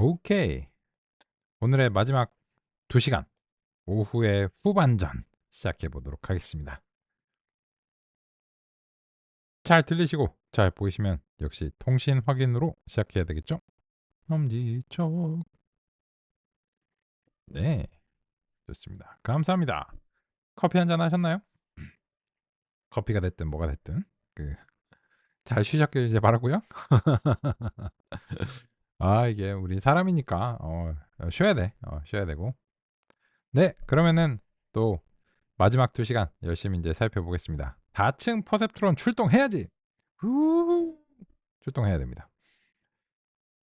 오케이. 오늘의 마지막 2시간 오후의 후반전 시작해 보도록 하겠습니다. 잘 들리시고 잘 보이시면 역시 통신 확인으로 시작해야 되겠죠? 엄지척. 네, 좋습니다. 감사합니다. 커피 한잔 하셨나요? 커피가 됐든 뭐가 됐든 잘 쉬셨길 이제 바라고요. 이게 우리 사람이니까 쉬어야 돼. 쉬어야 되고. 네, 그러면은 또 마지막 2시간 열심히 이제 살펴보겠습니다. 다층 퍼셉트론 출동해야지. 후 출동해야 됩니다.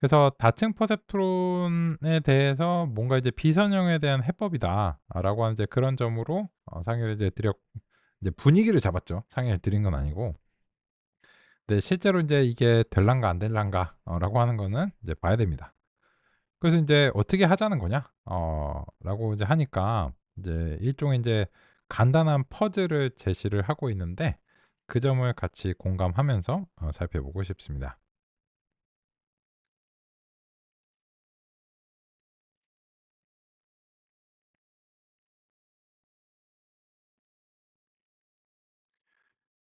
그래서 다층 퍼셉트론에 대해서 뭔가 이제 비선형에 대한 해법이다라고 하는 이제 그런 점으로 상의를 이제 이제 분위기를 잡았죠. 상의를 드린 건 아니고. 근데 실제로 이제 이게 될란가 안 될란가라고 하는 거는 이제 봐야 됩니다. 그래서 인제 "어떻게 하자는 거냐?" 라고 이제 하니까 이제 일종의 인제 간단한 퍼즐을 제시를 하고 있는데 그 점을 같이 공감하면서 살펴보고 싶습니다.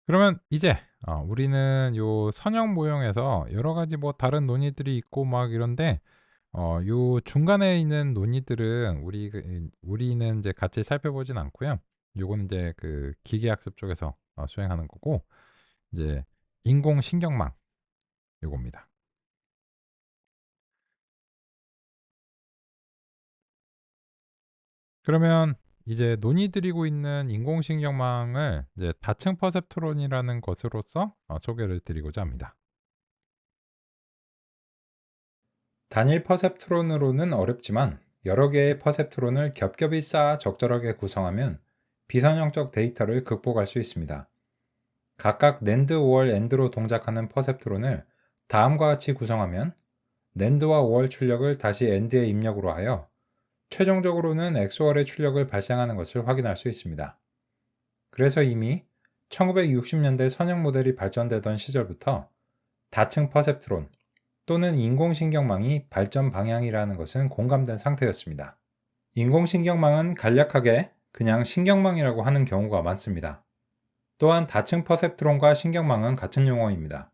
그러면 이제 우리는 요 선형 모형에서 여러 가지 뭐 다른 논의들이 있고 막 이런데 요 중간에 있는 논의들은 우리는 이제 같이 살펴보진 않고요. 요거는 이제 그 기계학습 쪽에서 수행하는 거고 이제 인공신경망 요겁니다. 그러면 이제 논의드리고 있는 인공신경망을 이제 다층 퍼셉트론이라는 것으로서 소개를 드리고자 합니다. 단일 퍼셉트론으로는 어렵지만 여러 개의 퍼셉트론을 겹겹이 쌓아 적절하게 구성하면 비선형적 데이터를 극복할 수 있습니다. 각각 낸드, 오월, 엔드로 동작하는 퍼셉트론을 다음과 같이 구성하면 낸드와 오월 출력을 다시 엔드에 입력으로 하여 최종적으로는 엑소월의 출력을 발생하는 것을 확인할 수 있습니다. 그래서 이미 1960년대 선형 모델이 발전되던 시절부터 다층 퍼셉트론 또는 인공신경망이 발전 방향이라는 것은 공감된 상태였습니다. 인공신경망은 간략하게 그냥 신경망이라고 하는 경우가 많습니다. 또한 다층 퍼셉트론과 신경망은 같은 용어입니다.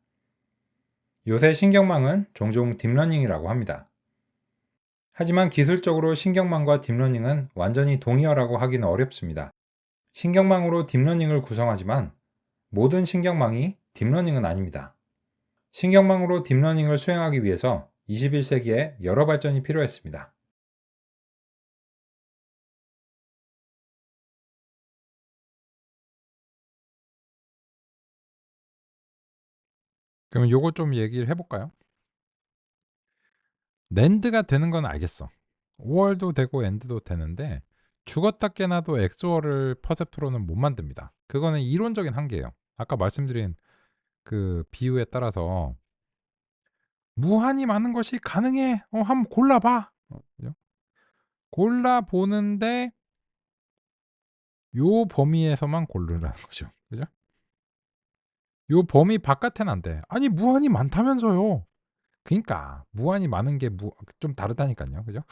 요새 신경망은 종종 딥러닝이라고 합니다. 하지만 기술적으로 신경망과 딥러닝은 완전히 동의어라고 하기는 어렵습니다. 신경망으로 딥러닝을 구성하지만 모든 신경망이 딥러닝은 아닙니다. 신경망으로 딥러닝을 수행하기 위해서 21세기에 여러 발전이 필요했습니다. 그러면 요거 좀 얘기를 해볼까요? 낸드가 되는 건 알겠어. 5월도 되고 엔드도 되는데 죽었다 깨나도 엑소어를 퍼셉트로는 못 만듭니다. 그거는 이론적인 한계예요. 아까 말씀드린 그 비유에 따라서 무한히 많은 것이 가능해. 한번 골라봐. 그죠? 골라보는데 요 범위에서만 고르라는 거죠. 그죠? 요 범위 바깥에는 안 돼. 아니 무한히 많다면서요. 그니까 무한히 많은 게 좀 다르다니깐요. 그죠?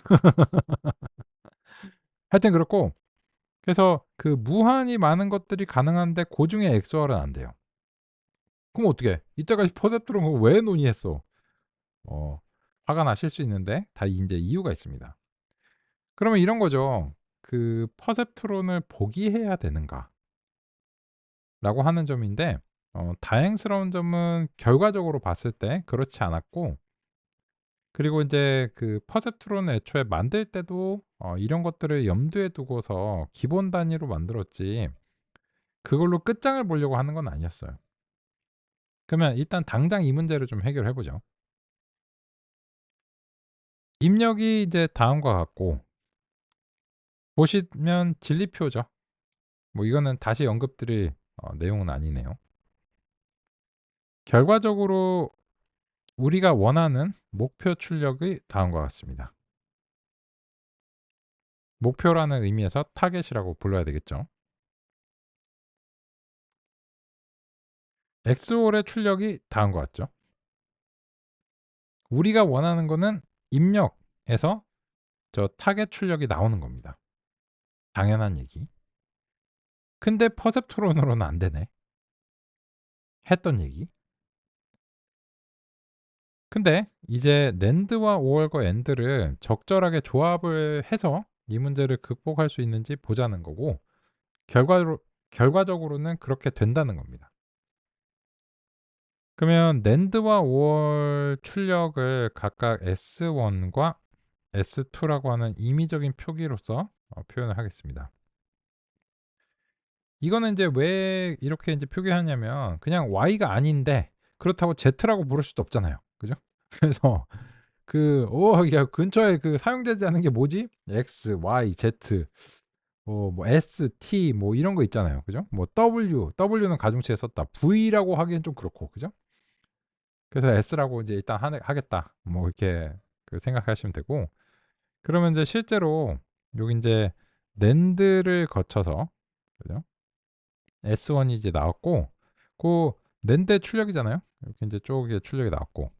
하여튼 그렇고 그래서 그 무한히 많은 것들이 가능한데 그중에 엑소얼은 안 돼요. 그럼 어떻게? 이때까지 퍼셉트론 그거 왜 논의했어? 어 화가 나실 수 있는데 다 인제 이유가 있습니다. 그러면 이런 거죠. 그 '퍼셉트론을 포기해야 되는가?'라고 하는 점인데 다행스러운 점은 결과적으로 봤을 때 그렇지 않았고 그리고 인제 그 퍼셉트론을 애초에 만들 때도 이런 것들을 염두에 두고서 기본 단위로 만들었지 그걸로 끝장을 보려고 하는 건 아니었어요. 그러면 일단 당장 이 문제를 좀 해결해 보죠. 입력이 이제 다음과 같고 보시면 진리표죠. 뭐 이거는 다시 언급드릴 내용은 아니네요. 결과적으로 우리가 원하는 목표 출력이 다음과 같습니다. 목표라는 의미에서 타겟이라고 불러야 되겠죠. 엑스홀의 출력이 다음과 같죠. 우리가 원하는 거는 입력 에서 저 타겟 출력이 나오는 겁니다. 당연한 얘기. 근데 퍼셉트론으로는 안 되네. 했던 얘기. 근데 이제 낸드와 오월과 엔드를 적절하게 조합을 해서 이 문제를 극복할 수 있는지 보자는 거고, 결과로 결과적으로는 그렇게 된다는 겁니다. 그러면 낸드와 오월 출력을 각각 S1과 S2라고 하는 임의적인 표기로서 표현을 하겠습니다. 이거는 이제 왜 이렇게 이제 표기하냐면, 그냥 Y가 아닌데 그렇다고 Z라고 부를 수도 없잖아요. 그죠? 그래서 야 근처에 사용되지 않은 게 뭐지? X, Y, Z, 뭐 S, T 뭐 이런 거 있잖아요. 그죠? 뭐 W는 가중치에 썼다. V라고 하기엔 좀 그렇고. 그죠? 그래서 S라고 이제 일단 하겠다. 뭐 이렇게 생각하시면 되고, 그러면 이제 실제로 여기 이제 낸드를 거쳐서, 그죠? S1이 이제 나왔고, 그 낸드의 출력이잖아요. 이렇게 이제 쪽에 출력이 나왔고,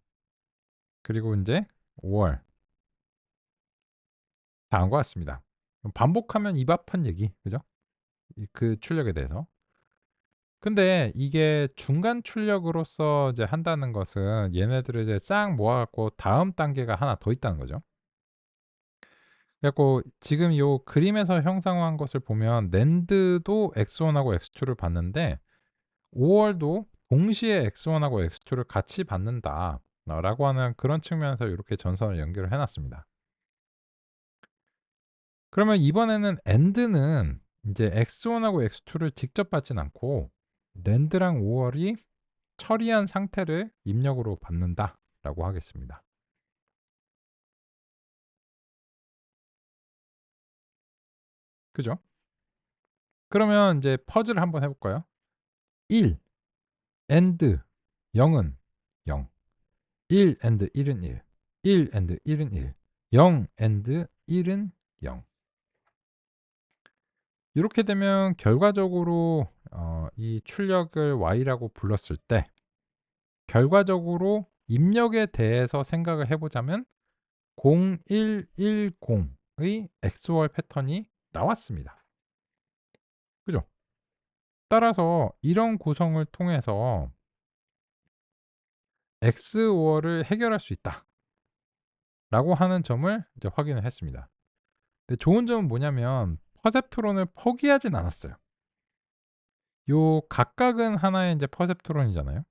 그리고 이제 5월 다 한 것 같습니다. 반복하면 입 아픈 얘기, 그죠? 그 출력에 대해서. 근데 이게 중간 출력으로서 이제 한다는 것은 얘네들을 이제 싹 모아갖고 다음 단계가 하나 더 있다는 거죠. 그래갖고 지금 요 그림에서 형상화한 것을 보면 낸드도 X1하고 X2를 받는데 5월도 동시에 X1하고 X2를 같이 받는다 라고 하는 그런 측면에서 이렇게 전선을 연결을 해놨습니다. 그러면 이번에는 AND는 이제 X1하고 X2를 직접 받진 않고 낸드랑 5월이 처리한 상태를 입력으로 받는다 라고 하겠습니다. 그죠? 그러면 이제 퍼즐을 한번 해볼까요? 1 AND 0은 0, 1 AND 1은 1, 1 AND 1은 1, 0 AND 1은 0. 이렇게 되면 결과적으로 이 출력을 Y라고 불렀을 때 결과적으로 입력에 대해서 생각을 해보자면 0110의 XOR 패턴이 나왔습니다. 그죠? 따라서 이런 구성을 통해서 XOR을 해결할 수 있다 라고 하는 점을 이제 확인을 했습니다. 근데 좋은 점은 뭐냐면 퍼셉트론을 포기하진 않았어요. 요 각각은 하나의 이제 퍼셉트론이잖아요.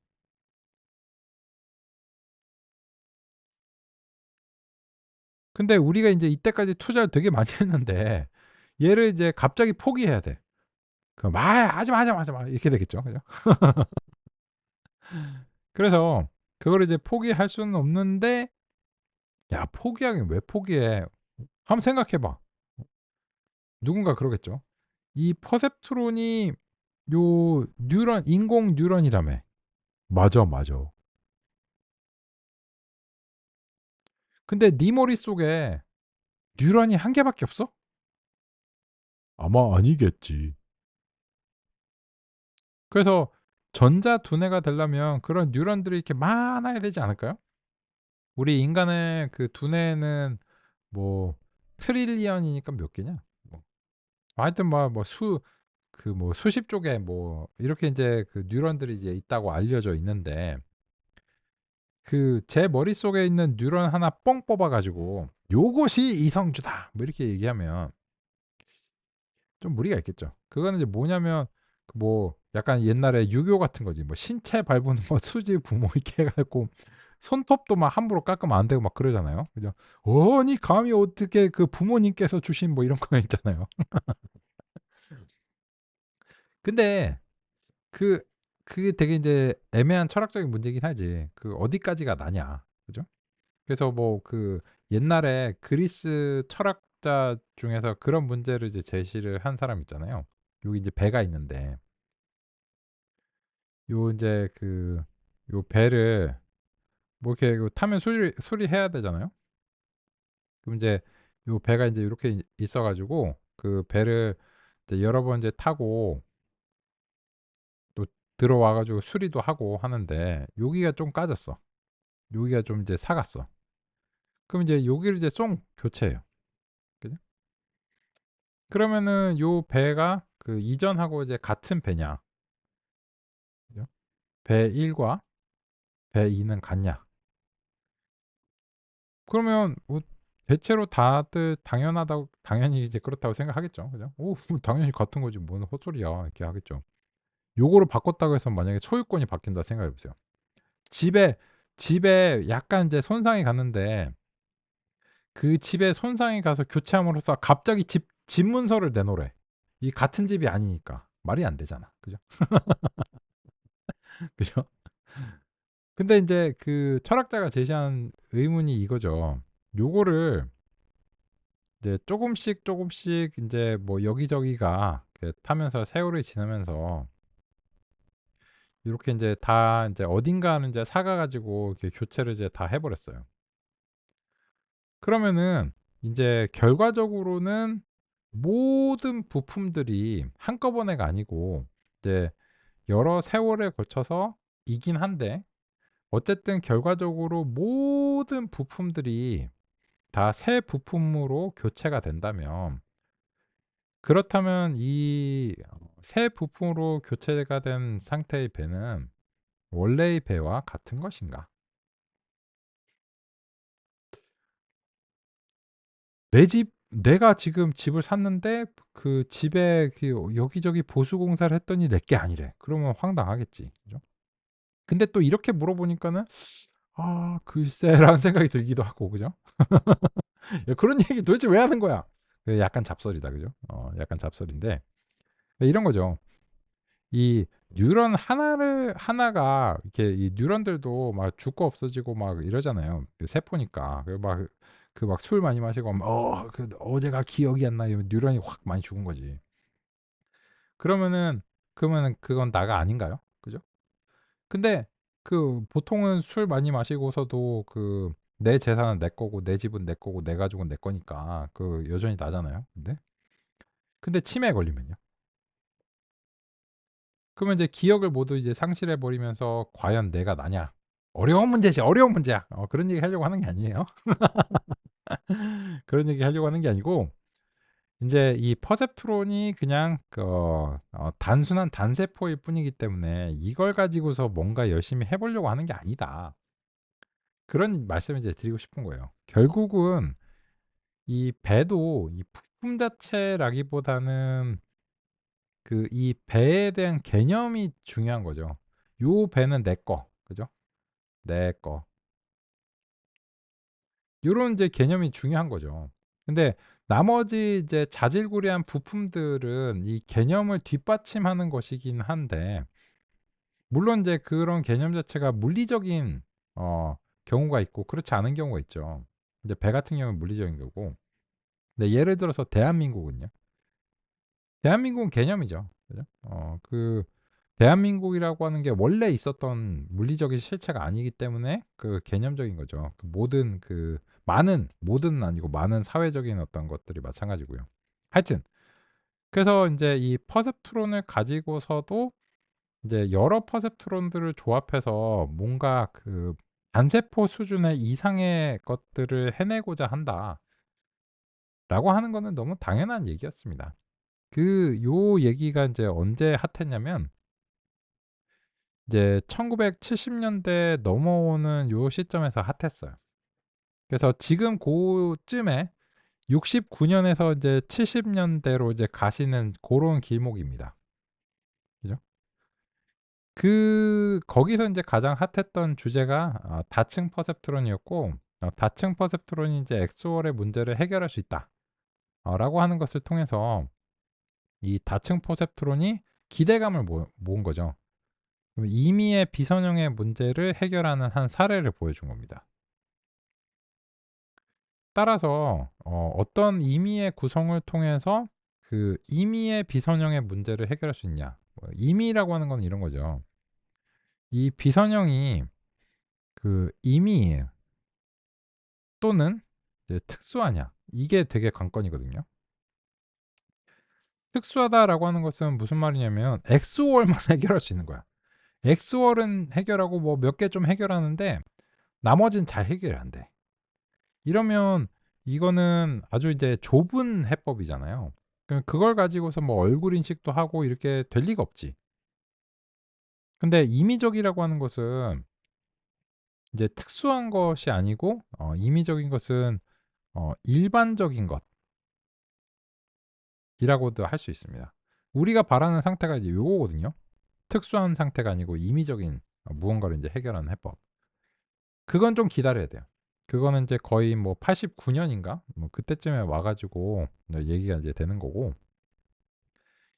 근데 우리가 이제 이때까지 투자를 되게 많이 했는데 얘를 이제 갑자기 포기해야 돼. 그럼 하지 마, 하지 마, 하지 마 이렇게 되겠죠. 그죠? 그래서 그거를 이제 포기할 수는 없는데, 야 포기하긴 왜 포기해? 한번 생각해 봐. 누군가 그러겠죠. 이 퍼셉트론이 요 뉴런 인공 뉴런이라며. 맞아, 맞아. 근데 네 머릿속에 뉴런이 한 개밖에 없어? 아마 아니겠지. 그래서 전자 두뇌가 되려면 그런 뉴런들이 이렇게 많아야 되지 않을까요? 우리 인간의 두뇌는 뭐 트릴리언이니까 몇 개냐? 뭐 하여튼 수십 쪽에 뭐 이렇게 인제 뉴런들이 이제 있다고 알려져 있는데, 제 머릿속에 있는 뉴런 하나 뻥 뽑아 가지고 "요것이 이성주다." 뭐 이렇게 얘기하면 좀 무리가 있겠죠. 그거는 이제 뭐냐면 약간 옛날에 유교 같은 거지. 뭐 신체 발부는 뭐 수지 부모 이렇게 해 갖고 손톱도 막 함부로 깎으면 안 되고 막 그러잖아요. 그죠? "아니 감히 어떻게 부모님께서 주신" 뭐 이런 거 있잖아요. 근데 그 그게 되게 인제 애매한 철학적인 문제이긴 하지. 어디까지가 나냐. 그죠? 그래서 옛날에 그리스 철학자 중에서 그런 문제를 이제 제시를 한 사람 있잖아요. 여기 이제 배가 있는데 요 인제 요 배를 뭐 이렇게 타면 수리해야 되잖아요. 그럼 이제 요 배가 인제 요렇게 있어 가지고 그 배를 이제 여러 번 이제 타고 또 들어와 가지고 수리도 하고 하는데 여기가 좀 까졌어. 여기가 좀 이제 삭았어. 그럼 이제 여기를 이제 쏙 교체해요. 그죠? 그러면은 요 배가 그 이전하고 이제 같은 배냐? 그죠? 배 1과 배 2는 같냐? 그러면 뭐 대체로 다들 당연하다고 당연히 이제 그렇다고 생각하겠죠. 그죠? "오 당연히 같은 거지. 뭔 헛소리야." 이렇게 하겠죠. 요거를 바꿨다고 해서 만약에 소유권이 바뀐다 생각해 보세요. 집에 집에 약간 이제 손상이 갔는데 그 집에 손상이 가서 교체함으로써 갑자기 집 문서를 내놓으래. 이 같은 집이 아니니까. 말이 안 되잖아. 그죠? 그죠? 근데 인제 그 철학자가 제시한 의문이 이거죠. 요거를 이제 쪼금씩 인제 뭐 여기저기가 그 타면서 세월이 지나면서 요렇게 인제 다 인제 어딘가는 인제 사가 가지고 이렇게 교체를 이제 다 해 버렸어요. 그러면은 인제 결과적으로는 모든 부품들이 한꺼번에가 아니고 이제 여러 세월에 걸쳐서 이긴 한데 어쨌든 결과적으로 모든 부품들이 다 새 부품으로 교체가 된다면 그렇다면 이 새 부품으로 교체가 된 상태의 배는 원래의 배와 같은 것인가? 내가 지금 집을 샀는데 그 집에 그 여기저기 보수 공사를 했더니 내게 아니래. 그러면 황당하겠지. 그죠? 근데 또 이렇게 물어보니까는 '아 글쎄.'라는 생각이 들기도 하고 그죠? 야 그런 얘기 도대체 왜 하는 거야? 그 약간 잡설이다. 그죠? 약간 잡설인데 이런 거죠. 이 뉴런 하나가 이렇게 이 뉴런들도 막 죽고 없어지고 막 이러잖아요. 그 세포니까. 그 막 술 많이 마시고 막 그 어제가 기억이 안 나 이러면 뉴런이 확 많이 죽은 거지. 그러면은 그건 나가 아닌가요? 그죠? 근데 그 보통은 술 많이 마시고서도 그 내 재산은 내 거고 내 집은 내 거고 내 가족은 내 거니까 그 여전히 나잖아요. 근데 치매에 걸리면요? 그러면 이제 기억을 모두 이제 상실해 버리면서 '과연 내가 나냐?' 어려운 문제지. 어려운 문제야. 그런 얘기 하려고 하는 게 아니에요. 그런 얘기 하려고 하는 게 아니고 인제 이 퍼셉트론이 그냥 단순한 단세포일 뿐이기 때문에 '이걸 가지고서 뭔가 열심히 해 보려고 하는 게 아니다.' 그런 말씀을 이제 드리고 싶은 거예요. 결국은 이 배도 이 부품 자체라기보다는 그 이 배에 대한 개념이 중요한 거죠. 요 배는 내 거. 그죠? 내 거. 요런 이제 개념이 중요한 거죠. 근데 나머지 이제 자질구레한 부품들은 이 개념을 뒷받침하는 것이긴 한데 물론 이제 그런 개념 자체가 물리적인 어 경우가 있고 그렇지 않은 경우가 있죠. 이제 배 같은 경우는 물리적인 거고. 근데 예를 들어서 대한민국은요. 대한민국은 개념이죠. 그죠? 대한민국이라고 하는 게 원래 있었던 물리적인 실체가 아니기 때문에 그 개념적인 거죠. 그 모든 그 많은 모든은 아니고 많은 사회적인 어떤 것들이 마찬가지고요. 하여튼 그래서 인제 이 퍼셉트론을 가지고서도 이제 여러 퍼셉트론들을 조합해서 뭔가 그 '단세포 수준의 이상의 것들을 해내고자 한다.'라고 하는 거는 너무 당연한 얘기였습니다. 요 얘기가 인제 언제 핫했냐면 이제 1970 년대 넘어오는 요 시점에서 핫했어요. 그래서 지금 고쯤에 69 년에서 이제 70 년대로 이제 가시는 고런 길목입니다. 그죠? 거기서 인제 가장 핫했던 주제가 다층 퍼셉트론이었고 다층 퍼셉트론이 인제 엑소월의 문제를 해결할 수 있다. 라고 하는 것을 통해서 이 다층 퍼셉트론이 기대감을 모은 거죠. 그럼 임의의 비선형의 문제를 해결하는 한 사례를 보여준 겁니다. 따라서 어떤 임의의 구성을 통해서 그 임의의 비선형의 문제를 해결할 수 있냐. 임의라고 하는 건 이런 거죠. 이 비선형이 그 임의 또는 이제 특수하냐. 이게 되게 관건이거든요. 특수하다라고 하는 것은 무슨 말이냐면 엑소월만 해결할 수 있는 거야. 엑소월은 해결하고 뭐 몇 개 좀 해결하는데 나머지는 잘 해결이 안 돼. 이러면 이거는 아주 이제 좁은 해법이잖아요. 그걸 가지고서 뭐 얼굴 인식도 하고 이렇게 될 리가 없지. 근데 임의적이라고 하는 것은 이제 특수한 것이 아니고 임의적인 것은 일반적인 것이라고도 할 수 있습니다. 우리가 바라는 상태가 이제 요거거든요. 특수한 상태가 아니고 임의적인 무언가를 인제 해결하는 해법. 그건 좀 기다려야 돼요. 그거는 인제 거의 뭐 89 년인가 뭐 그때쯤에 와 가지고 얘기가 이제 되는 거고,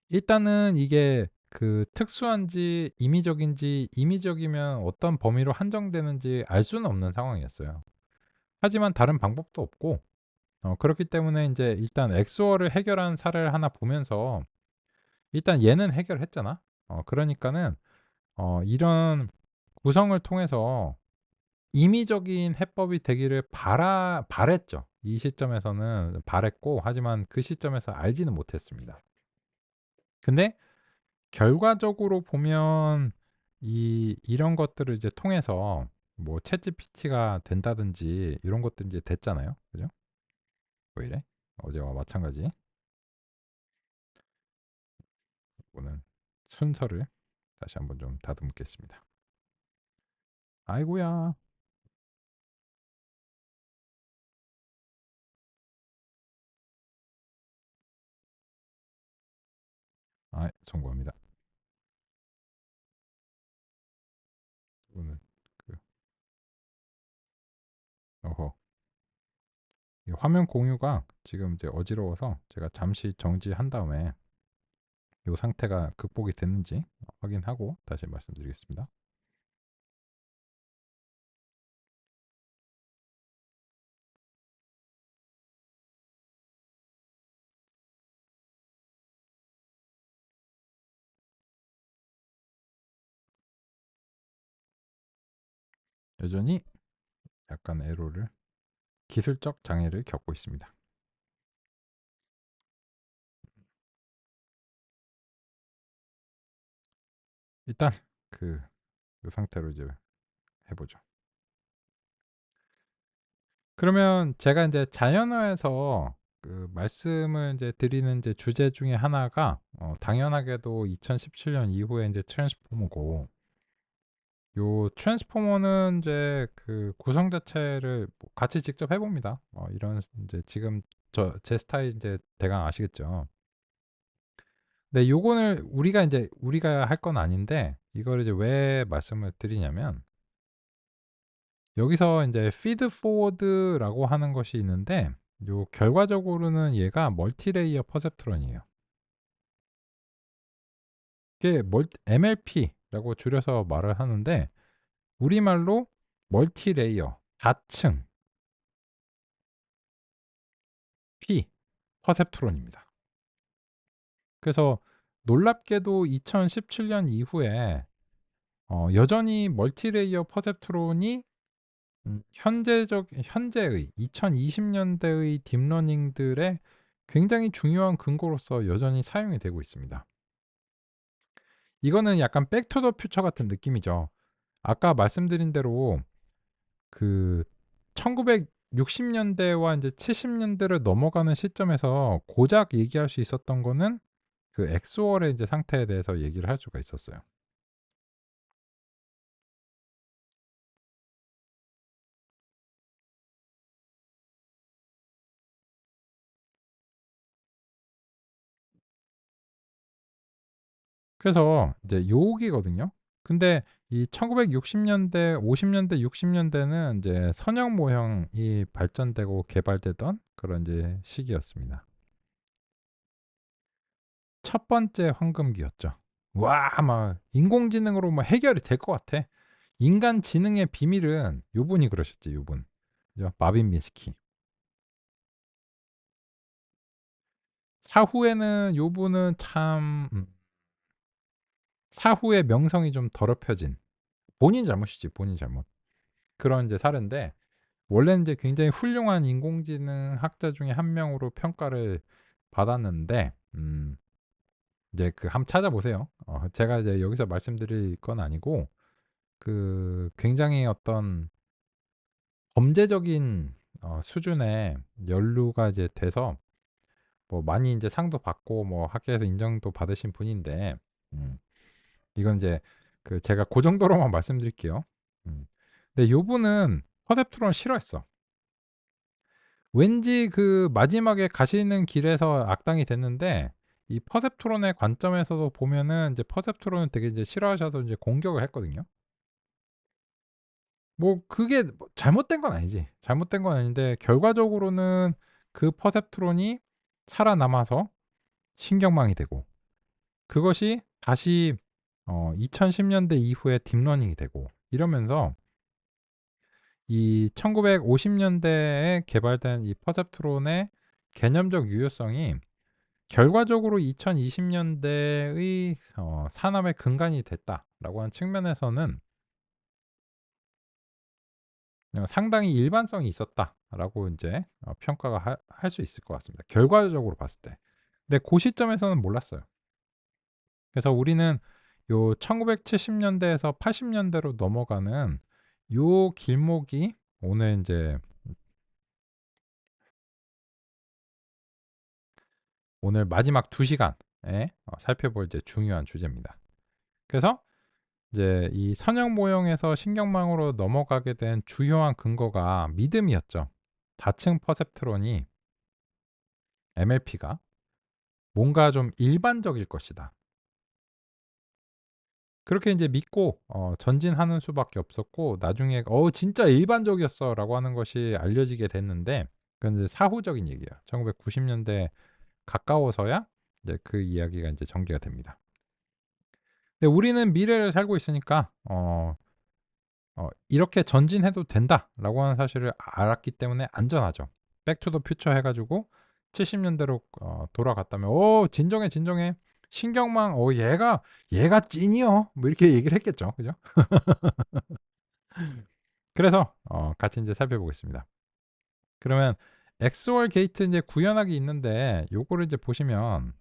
일단은 이게 그 특수한지 임의적인지, 임의적이면 어떤 범위로 한정되는지 알 수는 없는 상황이었어요. 하지만 다른 방법도 없고, 그렇기 때문에 인제 일단 엑소어를 해결한 사례를 하나 보면서 일단 얘는 해결했잖아. 그러니까는 이런 구성을 통해서 임의적인 해법이 되기를 바랐죠. 이 시점에서는 바랐고, 하지만 그 시점에서 알지는 못했습니다. 근데 결과적으로 보면 이런 것들을 이제 통해서 뭐 챗GPT가 된다든지 이런 것들이 이제 됐잖아요. 그죠? 왜 이래? 어제와 마찬가지. 이거는 순서를 다시 한번 좀 다듬겠습니다. 아이고야. 아, 송구합니다. 이거는 그 어허. 이 화면 공유가 지금 이제 어지러워서 제가 잠시 정지한 다음에 이 상태가 극복이 됐는지 확인하고 다시 말씀드리겠습니다. 여전히 약간 에러를, 기술적 장애를 겪고 있습니다. 일단 그 이 상태로 이제 해보죠. 그러면 제가 이제 자연어에서 그 말씀을 이제 드리는 이제 주제 중에 하나가 당연하게도 2017년 이후에 이제 트랜스포머고, 요 트랜스포머는 이제 그 구성 자체를 뭐 같이 직접 해 봅니다. 이런 인제 지금 제 스타일 인제 대강 아시겠죠. 근데 요거를 우리가 할 건 아닌데, 이거를 이제 왜 말씀을 드리냐면, 여기서 인제 피드 포워드라고 하는 것이 있는데, 요 결과적으로는 얘가 멀티 레이어 퍼셉트론이에요. 이게 MLP라고 줄여서 말을 하는데, 우리말로 멀티 레이어 다층 P 퍼셉트론입니다. 그래서 놀랍게도 2017년 이후에 여전히 멀티레이어 퍼셉트론이 현재의 2020 년대의 딥러닝들의 굉장히 중요한 근거로서 여전히 사용이 되고 있습니다. 이거는 약간 백 투 더 퓨처 같은 느낌이죠. 아까 말씀드린 대로 그 1960 년대와 인제 70 년대를 넘어가는 시점에서 고작 얘기할 수 있었던 거는 그 엑소월의 인제 상태에 대해서 얘기를 할 수가 있었어요. 그래서 이제 요기거든요. 근데 이 1960 년대, 50 년대, 60 년대는 인제 선형 모형이 발전되고 개발되던 그런 인제 시기였습니다. 첫 번째 황금기였죠. 와, 막 인공지능으로 뭐 해결이 될 것 같아. 인간 지능의 비밀은, 요분이 그러셨죠, 요분. 그죠? 마빈 미스키. 사후에는 요분은 참 사후에 명성이 좀 더럽혀진, 본인 잘못이지, 본인 잘못. 그런 이제 사례인데, 원래는 이제 굉장히 훌륭한 인공지능 학자 중에 한 명으로 평가를 받았는데, 이제 그 한번 찾아보세요. 제가 이제 여기서 말씀드릴 건 아니고, 그 굉장히 어떤 범죄적인 수준의 연루가 이제 돼서 뭐 많이 이제 상도 받고 뭐 학계에서 인정도 받으신 분인데 음 이건 이제 그 제가 고 정도로만 말씀드릴게요. 음. 근데 요 분은 퍼셉트론을 싫어했어. 왠지 그 마지막에 가시는 길에서 악당이 됐는데 이 퍼셉트론의 관점에서도 보면은 이제 퍼셉트론을 되게 이제 싫어하셔서 이제 공격을 했거든요. 뭐 그게 뭐 잘못된 건 아니지. 잘못된 건 아닌데 결과적으로는 그 퍼셉트론이 살아남아서 신경망이 되고 그것이 다시 2010 년대 이후에 딥러닝이 되고 이러면서 이 1950 년대에 개발된 이 퍼셉트론의 개념적 유효성이 결과적으로 2020 년대의 산업의 근간이 됐다라고 하는 측면에서는 상당히 일반성이 있었다라고 인제 평가가 할 수 있을 것 같습니다, 결과적으로 봤을 때. 근데 고 시점에서는 몰랐어요. 그래서 우리는 요 1970 년대에서 80 년대로 넘어가는 요 길목이 오늘 인제 오늘 마지막 2 시간에 살펴볼 이제 중요한 주제입니다. 그래서 이제 이 선형 모형에서 신경망으로 넘어가게 된 주요한 근거가 믿음이었죠. 다층 퍼셉트론이 MLP가 뭔가 좀 일반적일 것이다. 그렇게 인제 믿고 전진하는 수밖에 없었고 나중에 진짜 일반적이었어."라고 하는 것이 알려지게 됐는데 그건 이제 사후적인 얘기예요. 1990 년대에 가까워서야 이제 그 이야기가 인제 전개가 됩니다. 근데 우리는 미래를 살고 있으니까 '이렇게 전진해도 된다.'라고 하는 사실을 알았기 때문에 안전하죠. 백 투 더 퓨처 해 가지고 70 년대로 돌아갔다면 "어 진정해, 진정해. 신경망 얘가 찐이여." 뭐 이렇게 얘기를 했겠죠. 그죠? 그래서 같이 인제 살펴보겠습니다. 그러면 엑소얼 게이트 인제 구현학이 있는데 요거를 이제 보시면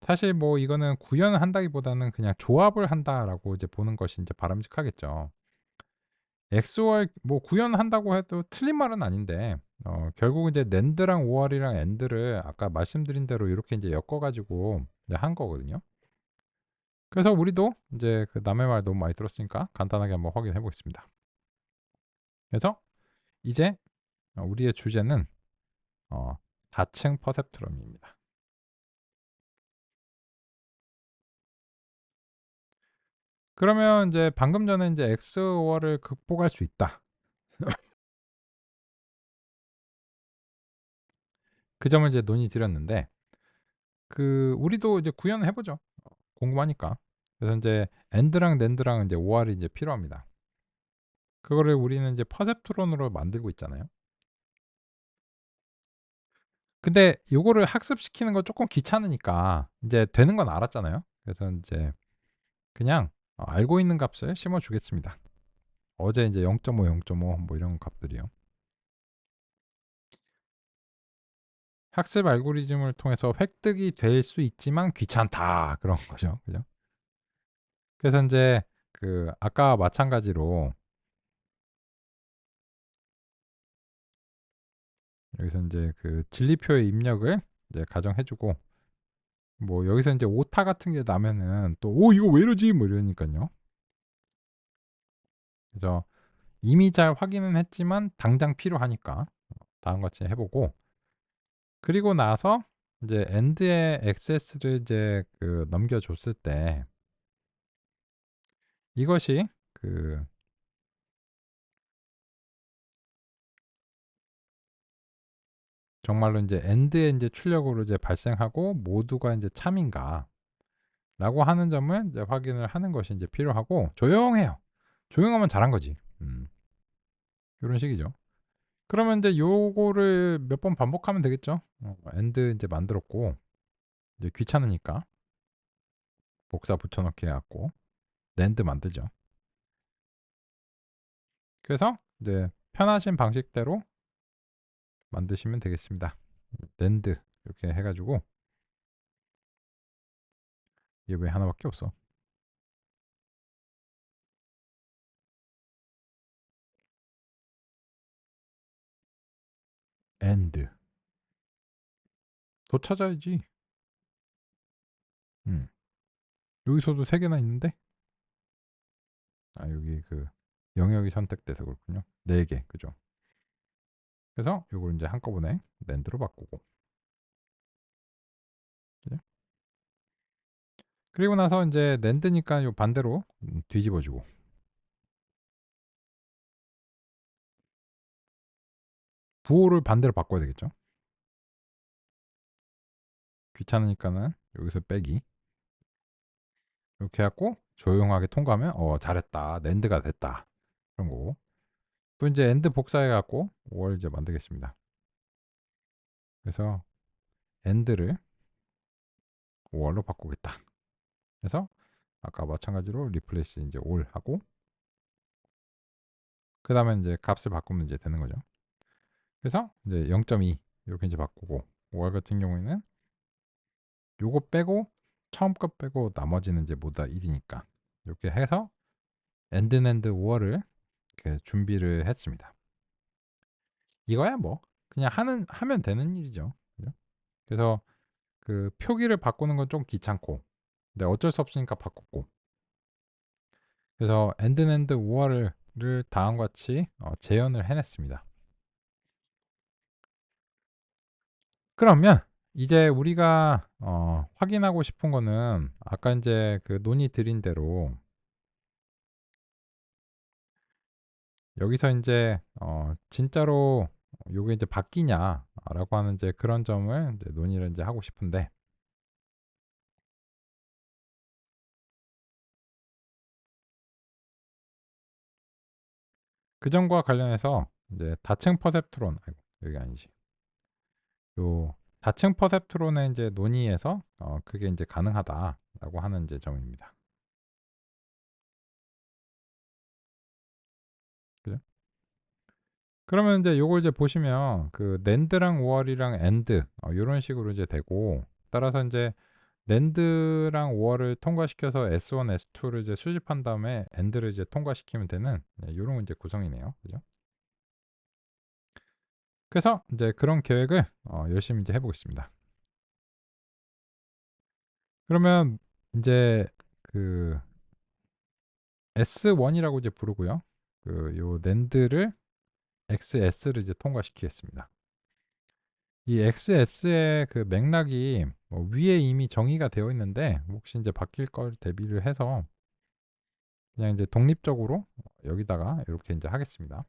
사실 뭐 이거는 구현을 한다기보다는 그냥 '조합을 한다.'라고 이제 보는 것이 인제 바람직하겠죠. 엑소알 뭐 구현한다고 해도 틀린 말은 아닌데 결국은 이제 낸드랑 오알이랑 엔드를 아까 말씀드린 대로 이렇게 인제 엮어 가지고 이제 한 거거든요. 그래서 우리도 인제 그 남의 말 너무 많이 들었으니까 간단하게 한번 확인해 보겠습니다. 그래서 이제 우리의 주제는 어 다층 퍼셉트럼입니다. 그러면 인제 방금 전에 인제 엑스오알을 극복할 수 있다. 그 점을 이제 논의드렸는데 그 우리도 이제 구현을 해 보죠. 궁금하니까. 그래서 인제 엔드랑 낸드랑 인제 오알이 인제 필요합니다. 그거를 우리는 이제 퍼셉트론으로 만들고 있잖아요. 근데 요거를 학습시키는 거 쪼끔 귀찮으니까 인제 되는 건 알았잖아요. 그래서 인제 그냥 알고 있는 값을 심어 주겠습니다. 어제 인제 0.5, 0.5 뭐 이런 값들이요. "학습 알고리즘을 통해서 획득이 될 수 있지만 귀찮다." 그런 거죠. 그죠? 그래서 인제 그 아까와 마찬가지로 여기서 인제 그 진리표의 입력을 이제 가정해 주고 뭐 여기서 인제 오타 같은 게 나면은 또 "어 이거 왜 이러지?" 뭐 이러니깐요. 그래서 이미 잘 확인은 했지만 당장 필요하니까 다음과 같이 해 보고 그리고 나서 이제 end에 액세스를 이제 그 넘겨 줬을 때 이것이 그 정말로 인제 end에 인제 출력으로 이제 발생하고 모두가 인제 참인가라고 하는 점을 이제 확인을 하는 것이 인제 필요하고 조용해요. 조용하면 잘한 거지. 요런 식이죠. 그러면 인제 요거를 몇 번 반복하면 되겠죠. end 인제 만들었고 이제 귀찮으니까 복사 붙여 넣기 해 갖고 낸드 만들죠. 그래서 이제 편하신 방식대로 만드시면 되겠습니다. 낸드 이렇게 해 가지고 이게 왜 하나 밖에 없어? and. 더 찾아야지. 여기서도 3개나 있는데? 아, 여기 그 영역이 선택돼서 그렇군요. 4개, 그죠? 그래서 요걸 이제 한꺼번에 랜드로 바꾸고. 그죠? 그리고 나서 이제 랜드니까 요 반대로 뒤집어주고. 부호를 반대로 바꿔야 되겠죠? 귀찮으니까는 여기서 빼기. 이렇게 해갖고 조용하게 통과하면 잘했다. 랜드가 됐다. 그런 거고. 또 이제 엔드 복사해갖고 5월 이제 만들겠습니다. 그래서 엔드를 5월로 바꾸겠다. 그래서 아까 마찬가지로 리플레이스 이제 올 하고 그 다음에 이제 값을 바꾸면 이제 되는 거죠. 그래서 이제 0.2 이렇게 이제 바꾸고 5월 같은 경우에는 요거 빼고 처음 거 빼고 나머지는 이제 모두 다 1이니까 이렇게 해서 엔드 5월을 이렇게 준비를 했습니다. 이거야 뭐 그냥 하면 되는 일이죠. 그죠? 그래서 그 표기를 바꾸는 건 좀 귀찮고 근데 어쩔 수 없으니까 바꿨고 그래서 엔드 5월을 다음과 같이 재현을 해냈습니다. 그러면 이제 우리가 확인하고 싶은 거는 아까 이제 그 논의 드린 대로 여기서 이제 진짜로 요게 이제 바뀌냐라고 하는 이제 그런 점을 이제 논의를 이제 하고 싶은데 그 점과 관련해서 이제 다층 퍼셉트론 아이고, 여기 아니지. 요 다층 퍼셉트론의 이제 논의에서 그게 이제 가능하다라고 하는 이제 점입니다. 그죠? 그러면 이제 요걸 이제 보시면 그 낸드랑 5월이랑 엔드 요런 식으로 이제 되고 따라서 이제 낸드랑 5월을 통과시켜서 S1, S2를 이제 수집한 다음에 엔드를 이제 통과시키면 되는 요런 이제 구성이네요. 그죠? 그래서 이제 그런 계획을 열심히 이제 해보겠습니다. 그러면 이제 그 S1이라고 이제 부르고요. 그 요 낸드를 XS를 이제 통과시키겠습니다. 이 XS의 그 맥락이 뭐 위에 이미 정의가 되어 있는데 혹시 이제 바뀔 걸 대비를 해서 그냥 이제 독립적으로 여기다가 이렇게 이제 하겠습니다.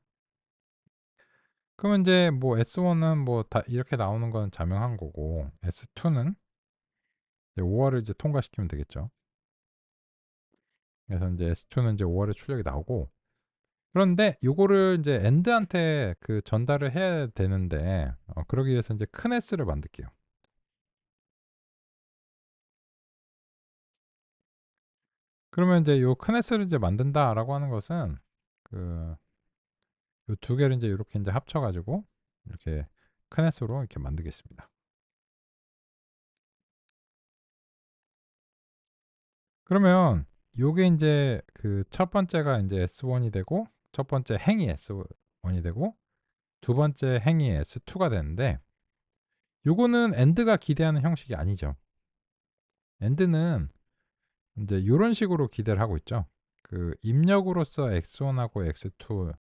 그러면 이제 뭐 S1은 뭐 다 이렇게 나오는 건 자명한 거고 S2는 5월을 이제 통과시키면 되겠죠. 그래서 이제 S2는 이제 5월의 출력이 나오고 그런데 요거를 이제 엔드한테 그 전달을 해야 되는데 그러기 위해서 이제 큰 S를 만들게요. 그러면 이제 요 큰 S를 이제 만든다라고 하는 것은 그 요 두 개를 이제 이렇게 이제 합쳐가지고 이렇게 큰 S로 이렇게 만들겠습니다. 그러면 요게 이제 그 첫 번째가 이제 S1이 되고 첫 번째 행이 S1이 되고 두 번째 행이 S2가 되는데 요거는 엔드가 기대하는 형식이 아니죠. 엔드는 이제 요런 식으로 기대를 하고 있죠. 그 입력으로서 X1하고 X2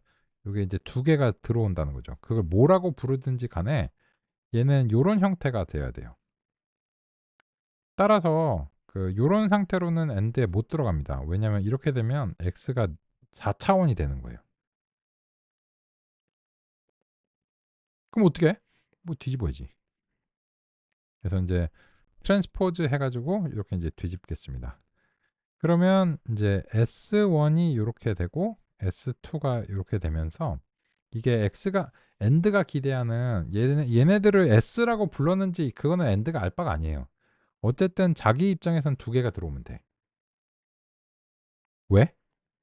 요게 이제 두 개가 들어온다는 거죠. 그걸 뭐라고 부르든지 간에 얘는 요런 형태가 돼야 돼요. 따라서 그 요런 상태로는 엔드에 못 들어갑니다. 왜냐면 이렇게 되면 x가 4차원이 되는 거예요. 그럼 어떻게 해? 뭐 뒤집어야지. 그래서 이제 트랜스포즈 해가지고 이렇게 이제 뒤집겠습니다. 그러면 이제 S1이 이렇게 되고 S2가 이렇게 되면서 이게 X가 엔드가 기대하는 얘네들을 S라고 불렀는지 그거는 엔드가 알 바가 아니에요. 어쨌든 자기 입장에선 두 개가 들어오면 돼. 왜?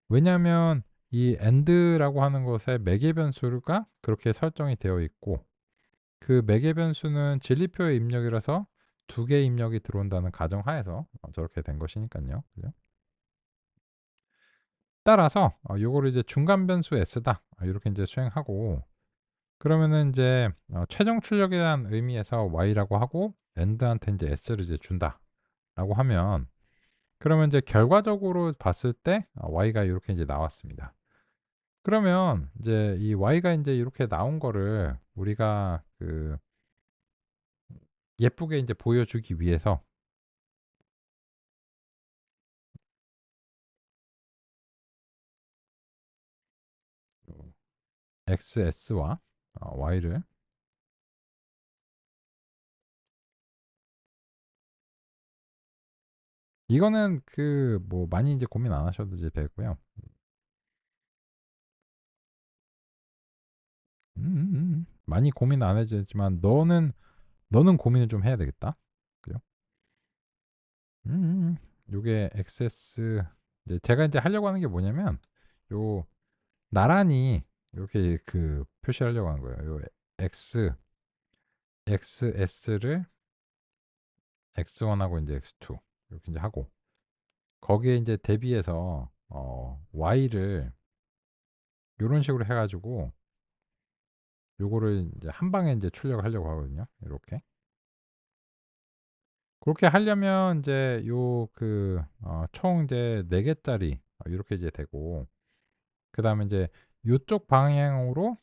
왜냐하면 이 end라고 하는 것에 매개 변수가 그렇게 설정이 되어 있고 그 매개 변수는 진리표의 입력이라서 두 개의 입력이 들어온다는 가정하에서 저렇게 된 것이니까요. 그죠? 따라서 요거를 이제 중간 변수 s다 이렇게 이제 수행하고 그러면은 인제 최종 출력이라는 의미에서 Y라고 하고 AND한테 인제 S를 이제 준다라고 하면, 그러면 이제 결과적으로 봤을 때 Y가 요렇게 인제 나왔습니다. 그러면 이제 이 Y가 인제 요렇게 나온 거를 우리가 예쁘게 인제 보여주기 위해서 XS와 Y를, 이거는 뭐 많이 이제 고민 안 하셔도 이제 되고요. 많이 고민 안 해도 되지만 너는 고민을 좀 해야 되겠다. 그죠? 음음음. 요게 XS, 이제 제가 인제 하려고 하는 게 뭐냐면 요 나란히 요렇게 표시를 하려고 하는 거예요. 요 XS를 X1하고 인제 X2 이렇게 인제 하고, 거기에 인제 대비해서 Y를 요런 식으로 해 가지고 요거를 인제 한 방에 인제 출력을 하려고 하거든요, 요렇게. 그렇게 하려면 인제 총 인제 4 개짜리 요렇게 이제 되고, 그다음에 인제 요쪽 방향으로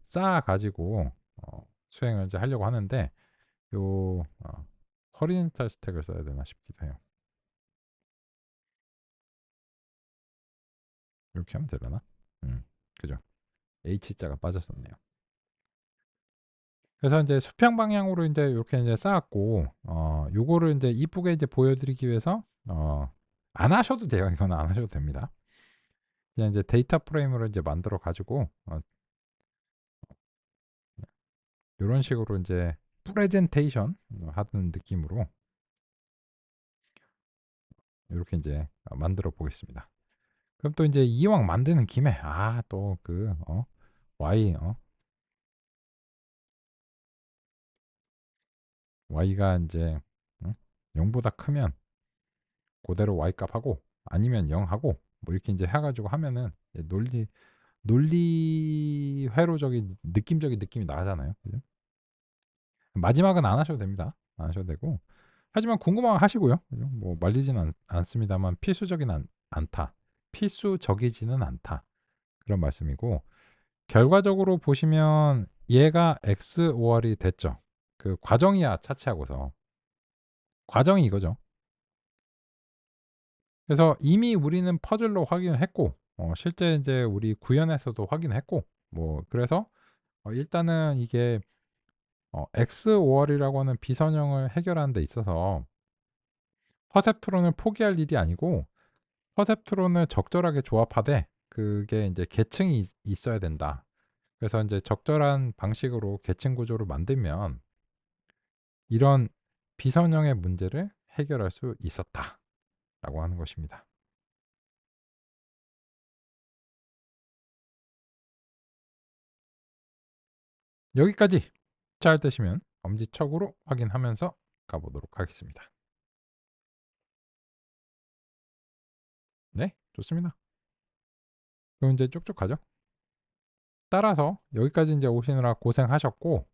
쌓아 가지고 수행을 이제 하려고 하는데, horizontal 스택을 써야 되나 싶기도 해요. 이렇게 하면 되려나? 그죠. H자가 빠졌었네요. 그래서 인제 수평 방향으로 인제 요렇게 인제 쌓았고, 요거를 인제 이쁘게 이제 보여 드리기 위해서 안 하셔도 돼요. 이거는 안 하셔도 됩니다. 그냥 이제 데이터 프레임으로 이제 만들어 가지고 요런 식으로 인제 프레젠테이션 하는 느낌으로 요렇게 인제 만들어 보겠습니다. 그럼 또 인제 이왕 만드는 김에 또 Y Y가 인제 0 보다 크면 고대로 Y 값하고, 아니면 0 하고, 뭐 이렇게 인제 해 가지고 하면은 이제 논리회로적인 느낌적인 느낌이 나잖아요. 그죠? 마지막은 안 하셔도 됩니다. 안 하셔도 되고, 하지만 궁금하면 하시고요. 그죠? 뭐 말리지는 않습니다만 않다. 필수적이지는 않다. 그런 말씀이고, 결과적으로 보시면 얘가 XOR이 됐죠. 과정이야 차치하고서. 과정이 이거죠. 그래서 이미 우리는 퍼즐로 확인을 했고, 실제 인제 우리 구현에서도 확인했고, 뭐 그래서 일단은 이게 XOR이라고 하는 비선형을 해결하는 데 있어서 퍼셉트론을 포기할 일이 아니고, 퍼셉트론을 적절하게 조합하되 그게 인제 계층이 있어야 된다. 그래서 인제 적절한 방식으로 계층 구조를 만들면 이런 비선형의 문제를 해결할 수 있었다라고 하는 것입니다. 여기까지 잘 되시면 엄지척으로 확인하면서 가보도록 하겠습니다. 네, 좋습니다. 그럼 이제 쭉쭉 가죠. 따라서 여기까지 이제 오시느라 고생하셨고,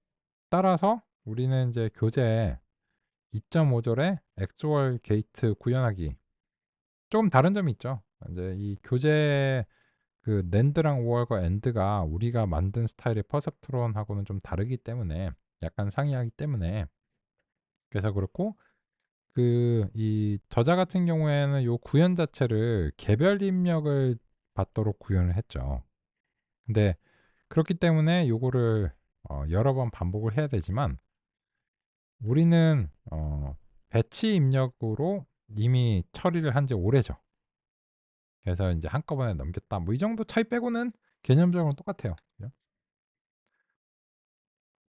따라서 우리는 이제 교재 2.5절의 XOR 게이트 구현하기, 조금 다른 점이 있죠. 이제 이 교재 낸드랑 오어과 엔드가 우리가 만든 스타일의 퍼셉트론하고는 좀 다르기 때문에, 약간 상이하기 때문에, 그래서 그렇고, 이 저자 같은 경우에는 요 구현 자체를 개별 입력을 받도록 구현을 했죠. 근데 그렇기 때문에 요거를 여러 번 반복을 해야 되지만, 우리는 배치 입력으로 이미 처리를 한 지 오래죠. 그래서 인제 한꺼번에 넘겼다, 뭐 이 정도 차이 빼고는 개념적으로는 똑같아요. 그죠?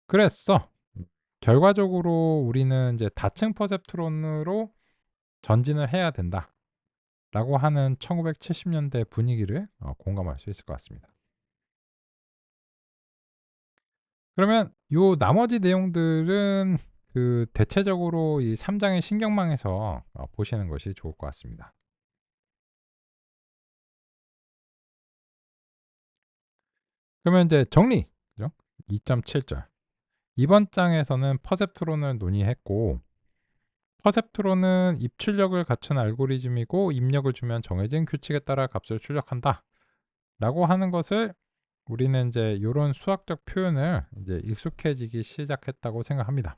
그래서 결과적으로 우리는 이제 다층 퍼셉트론으로 전진을 해야 된다라고 하는 1970 년대 분위기를 공감할 수 있을 것 같습니다. 그러면 요 나머지 내용들은 대체적으로 이 3 장의 신경망에서 보시는 것이 좋을 것 같습니다. 그러면 인제 정리, 그죠? 2.7절. 이번 장에서는 퍼셉트론을 논의했고, 퍼셉트론은 입출력을 갖춘 알고리즘이고 입력을 주면 정해진 규칙에 따라 값을 출력한다 라고 하는 것을 우리는 이제 이런 수학적 표현을 이제 익숙해지기 시작했다고 생각합니다.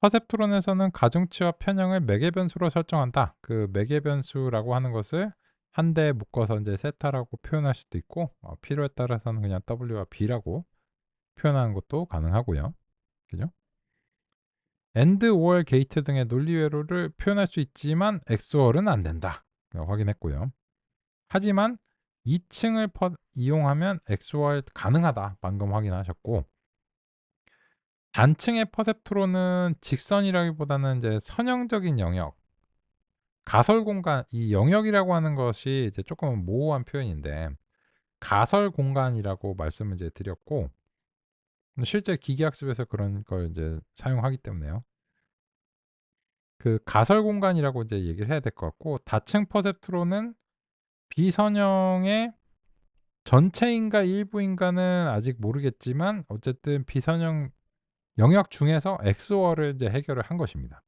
퍼셉트론에서는 가중치와 편형을 매개 변수로 설정한다. 그 매개 변수라고 하는 것을 한 대에 묶어서 이제 세타라고 표현할 수도 있고, 필요에 따라서는 그냥 W와 B라고 표현하는 것도 가능하고요. 그죠? AND, OR, 게이트 등의 논리 회로를 표현할 수 있지만 XOR은 안 된다. 확인했고요. 하지만 2층을 이용하면 XOR 가능하다. 방금 확인하셨고, 단층의 퍼셉트론은 직선이라기보다는 이제 선형적인 영역, 가설 공간, 이 영역이라고 하는 것이 이제 조금 모호한 표현인데 가설 공간이라고 말씀을 이제 드렸고, 실제 기계학습에서 그런 걸 이제 사용하기 때문에요. 그 가설 공간이라고 이제 얘기를 해야 될 것 같고, 다층 퍼셉트론은 비선형의 전체인가 일부인가는 아직 모르겠지만 어쨌든 비선형 영역 중에서 XOR을 이제 해결을 한 것입니다.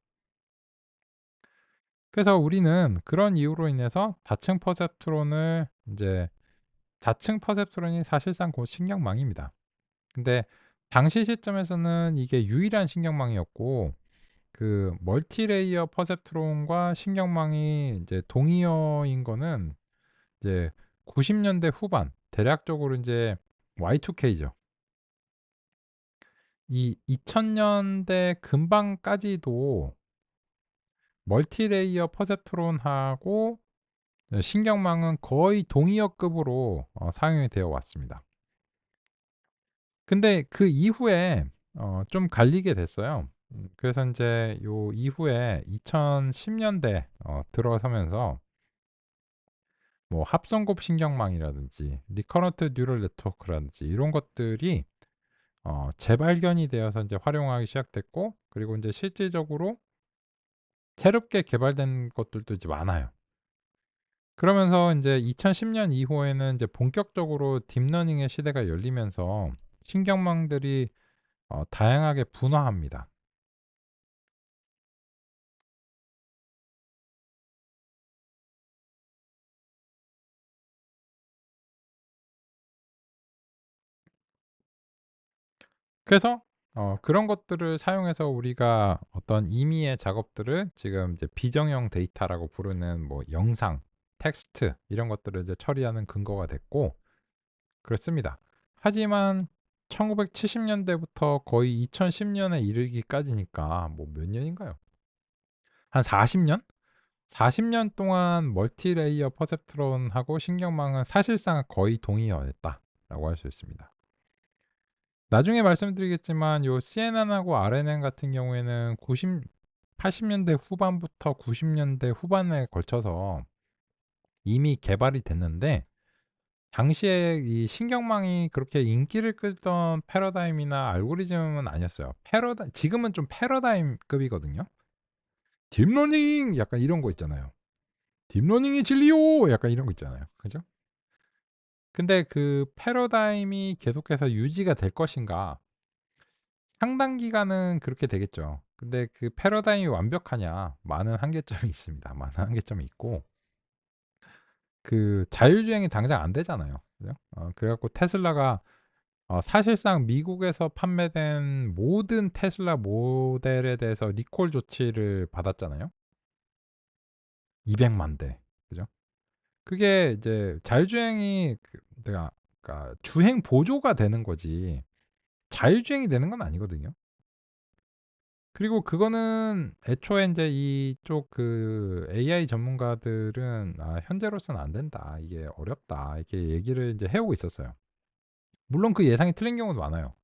그래서 우리는 그런 이유로 인해서 다층 퍼셉트론을 이제 다층 퍼셉트론이 사실상 곧 신경망입니다. 근데 당시 시점에서는 이게 유일한 신경망이었고, 그 멀티레이어 퍼셉트론과 신경망이 이제 동의어인 거는 이제 90년대 후반, 대략적으로 이제 Y2K죠. 이 2000년대 금방까지도 멀티레이어 퍼셉트론하고 신경망은 거의 동의어급으로 사용이 되어 왔습니다. 근데 그 이후에 좀 갈리게 됐어요. 그래서 인제 요 이후에 2010년대 들어서면서 뭐 합성곱 신경망이라든지 리커런트 뉴럴 네트워크라든지 이런 것들이 재발견이 되어서 인제 활용하기 시작됐고, 그리고 인제 실질적으로 새롭게 개발된 것들도 이제 많아요. 그러면서 인제 2010년 이후에는 이제 본격적으로 딥러닝의 시대가 열리면서 신경망들이 다양하게 분화합니다. 그래서 그런 것들을 사용해서 우리가 어떤 임의의 작업들을 지금 이제 비정형 데이터라고 부르는 뭐 영상, 텍스트 이런 것들을 이제 처리하는 근거가 됐고 그렇습니다. 하지만 1970년대부터 거의 2010년에 이르기까지니까 뭐 몇 년인가요? 한 40년? 40년 동안 멀티레이어 퍼셉트론하고 신경망은 사실상 거의 동의어였다라고 할 수 있습니다. 나중에 말씀드리겠지만 요 CNN하고 RNN 같은 경우에는 80년대 후반부터 90년대 후반에 걸쳐서 이미 개발이 됐는데, 당시에 이 신경망이 그렇게 인기를 끌던 패러다임이나 알고리즘은 아니었어요. 지금은 좀 패러다임급이거든요. 딥러닝 약간 이런 거 있잖아요. 딥러닝이 진리요 약간 이런 거 있잖아요. 그죠? 근데 그 패러다임이 계속해서 유지가 될 것인가? 상당 기간은 그렇게 되겠죠. 근데 그 패러다임이 완벽하냐? 많은 한계점이 있습니다. 많은 한계점이 있고, 그 자율주행이 당장 안 되잖아요. 그죠? 그래 갖고 테슬라가 사실상 미국에서 판매된 모든 테슬라 모델에 대해서 리콜 조치를 받았잖아요. 200만 대. 그죠? 그게 이제 자율주행이 내가 그러니까 주행 보조가 되는 거지 자율주행이 되는 건 아니거든요. 그리고 그거는 애초에 인제 이쪽 그 AI 전문가들은 현재로서는 안 된다. 이게 어렵다." 이렇게 얘기를 인제 해 오고 있었어요. 물론 그 예상이 틀린 경우도 많아요.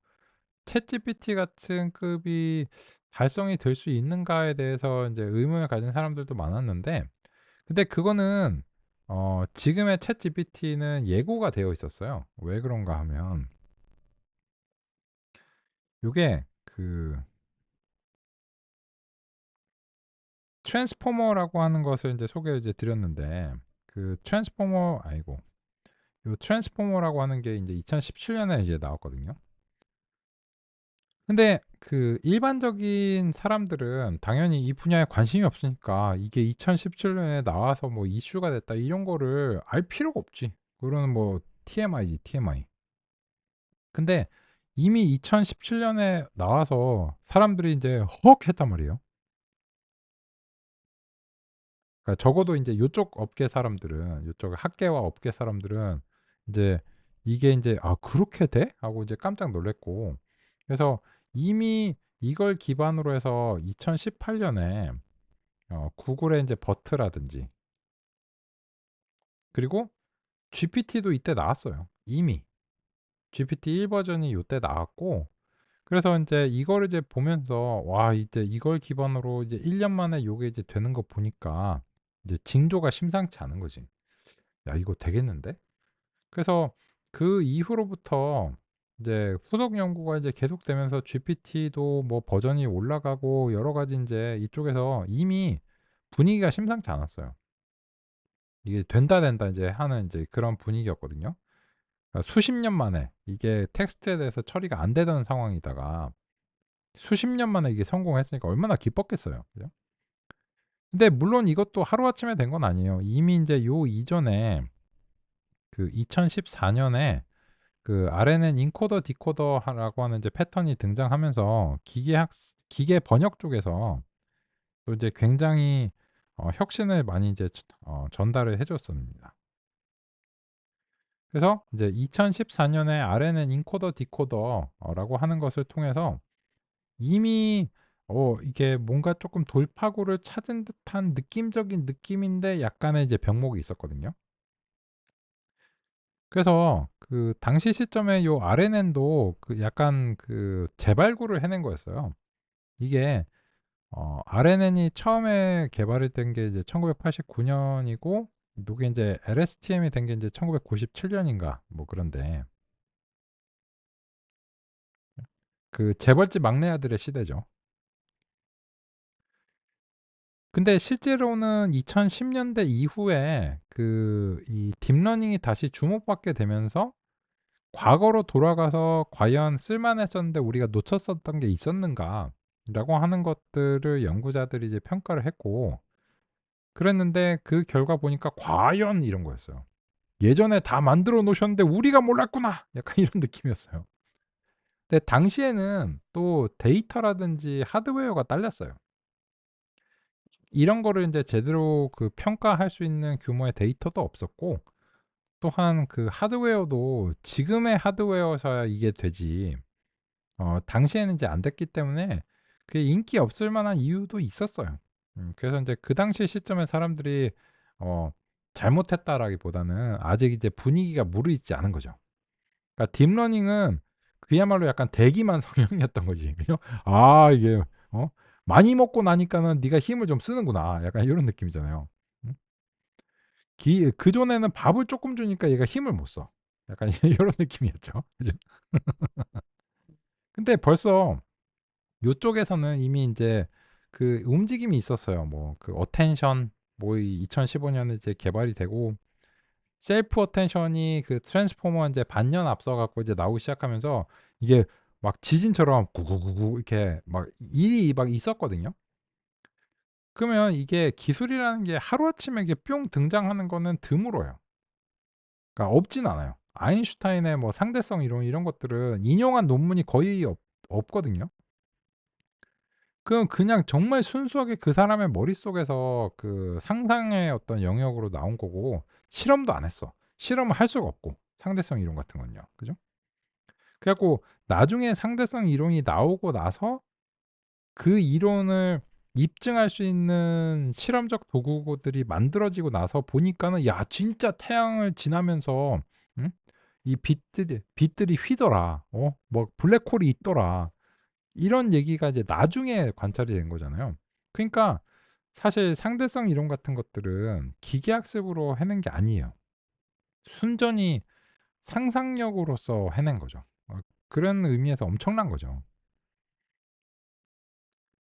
챗GPT 같은 급이 달성이 될 수 있는가에 대해서 인제 의문을 가진 사람들도 많았는데, 근데 그거는 지금의 챗GPT는 예고가 되어 있었어요. 왜 그런가 하면 요게 그 트랜스포머라고 하는 것을 인제 소개를 이제 드렸는데, 그 트랜스포머 아이고 요 트랜스포머라고 하는 게 인제 2017년에 이제 나왔거든요. 근데 그 일반적인 사람들은 당연히 이 분야에 관심이 없으니까 이게 2017년에 나와서 뭐 이슈가 됐다 이런 거를 알 필요가 없지. 그거는 뭐 TMI지, TMI. 근데 이미 2017년에 나와서 사람들이 인제 "헉." 했단 말이에요. 그러니까 적어도 인제 요쪽 업계 사람들은, 요쪽 학계와 업계 사람들은 인제 이게 인제 '아 그렇게 돼?' 하고 이제 깜짝 놀랐고, 그래서 이미 이걸 기반으로 해서 2018년에 구글의 인제 버트라든지, 그리고 GPT도 이때 나왔어요 이미. GPT 1 버전이 요때 나왔고, 그래서 인제 이거를 이제 보면서 와 이제 이걸 기반으로 이제 1년 만에 요게 이제 되는 거 보니까 이제 징조가 심상치 않은 거지. '야 이거 되겠는데?' 그래서 그 이후로부터 이제 후속 연구가 이제 계속되면서 GPT도 뭐 버전이 올라가고 여러 가지 인제 이쪽에서 이미 분위기가 심상치 않았어요. 이게 된다 된다 인제 하는 인제 그런 분위기였거든요. 그러니까 수십 년 만에 이게 텍스트에 대해서 처리가 안 되던 상황이다가 수십 년 만에 이게 성공했으니까 얼마나 기뻤겠어요. 그죠? 근데 물론 이것도 하루아침에 된 건 아니에요. 이미 인제 요 이전에 그 2014 년에 그 RNN 인코더 디코더 라고 하는 이제 패턴이 등장하면서 기계 번역 쪽에서 또 이제 굉장히 혁신을 많이 이제 전달을 해 줬습니다. 그래서 이제 2014 년에 RNN 인코더 디코더 라고 하는 것을 통해서 이미 이게 뭔가 쪼끔 돌파구를 찾은 듯한 느낌적인 느낌인데 약간의 이제 병목이 있었거든요. 그래서 그 당시 시점에 요 RNN도 그 약간 그 재발굴을 해낸 거였어요. 이게 RNN이 처음에 개발이 된 게 이제 1989 년이고, 요게 인제 LSTM이 된 게 인제 1997 년인가 뭐 그런데, 그 재벌집 막내 아들의 시대죠. 근데 실제로는 2010 년대 이후에 그 이 딥러닝이 다시 주목받게 되면서 과거로 돌아가서 '과연 쓸만했었는데 우리가 놓쳤었던 게 있었는가?'라고 하는 것들을 연구자들이 이제 평가를 했고, 그랬는데 그 결과 보니까 '과연?' 이런 거였어요. '예전에 다 만들어 놓으셨는데 우리가 몰랐구나.' 약간 이런 느낌이었어요. 근데 당시에는 또 데이터라든지 하드웨어가 딸렸어요. 이런 거를 인제 제대로 그 평가할 수 있는 규모의 데이터도 없었고, 또한 그 하드웨어도 지금의 하드웨어여서야 이게 되지 당시에는 이제 안 됐기 때문에 그게 인기 없을 만한 이유도 있었어요. 그래서 인제 그 당시 시점에 사람들이 어 '잘못했다.'라기보다는 아직 이제 분위기가 무르익지 않은 거죠. 그러니까 딥러닝은 그야말로 약간 대기만 성형이었던 거지. 그죠? '아 이게 어 많이 먹고 나니까는 네가 힘을 좀 쓰는구나.' 약간 요런 느낌이잖아요. 음. 그전에는 밥을 쪼끔 주니까 얘가 힘을 못 써. 약간 요런 느낌이었죠. 그죠? 근데 벌써 요쪽에서는 이미 인제 그 움직임이 있었어요. 뭐 그 어텐션 뭐 이 2015 년에 이제 개발이 되고, 셀프 어텐션이 그 트랜스포머 인제 반년 앞서 갖고 이제 나오기 시작하면서 이게 막 지진처럼 구구구구 이렇게 막 일이 막 있었거든요. 그러면 이게 기술이라는 게 하루아침에 이게 뿅 등장하는 거는 드물어요. 그러니까 없진 않아요. 아인슈타인의 뭐 상대성 이론 이런 것들은 인용한 논문이 거의 없거든요. 그냥 정말 순수하게 그 사람의 머릿속에서 그 상상의 어떤 영역으로 나온 거고, 실험도 안 했어. 실험을 할 수가 없고, 상대성 이론 같은 건요. 그죠? 그래 갖고 나중에 상대성 이론이 나오고 나서 그 이론을 입증할 수 있는 실험적 도구들이 만들어지고 나서 보니까는 '야 진짜 태양을 지나면서 응? 이 빛들이 휘더라. 뭐 블랙홀이 있더라.' 이런 얘기가 이제 나중에 관찰이 된 거잖아요. 그러니까 사실 상대성 이론 같은 것들은 기계학습으로 해낸 게 아니에요. 순전히 상상력으로서 해낸 거죠. 그런 의미에서 엄청난 거죠.